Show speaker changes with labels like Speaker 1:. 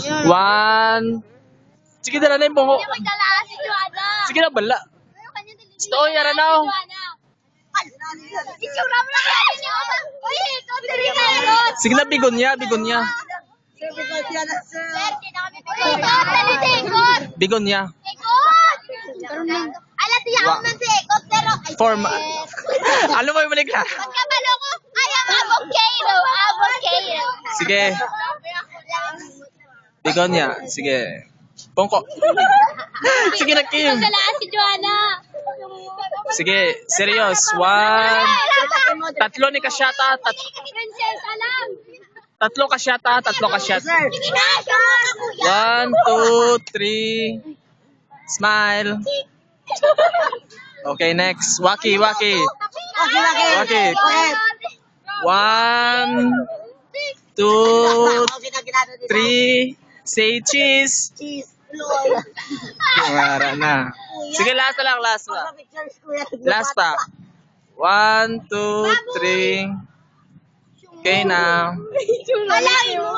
Speaker 1: 1. Sige, dala na yung bungo.
Speaker 2: Hindi magdala si Joanna.
Speaker 1: Sige na, bala. Ito, yara na ako.
Speaker 2: Itsura mo lang yan. Uy, ikaw dali ka yun.
Speaker 1: Sige na, bigonya, bigonya.
Speaker 2: Sir, di na kami pagkakot. Dali si Ekot.
Speaker 1: Bigonya.
Speaker 2: Ekot! Ala, tiyak ako man si Ekot, pero...
Speaker 1: Form. Ano mo yung maligla?
Speaker 2: Pagkabalo ko, I am avocado. Avocado.
Speaker 1: Sige. Bigonya. Sige. Pongko. Sige na, Kim.
Speaker 2: Magdala si Joanna.
Speaker 1: Sige, serious. 1. Tatlo ni Kasyata.
Speaker 2: Princess, alam.
Speaker 1: Tatlo Kasyata. Tatlo Kasyata.
Speaker 2: Sige na.
Speaker 1: 1, 2, 3. Smile. Okay, next. Waki, Waki. Waki. 1, 2, 3. Say cheese. Kumara na. Sige, last na lang, last na. Last pa. 1, 2, 3. Okay na.
Speaker 2: Malay mo.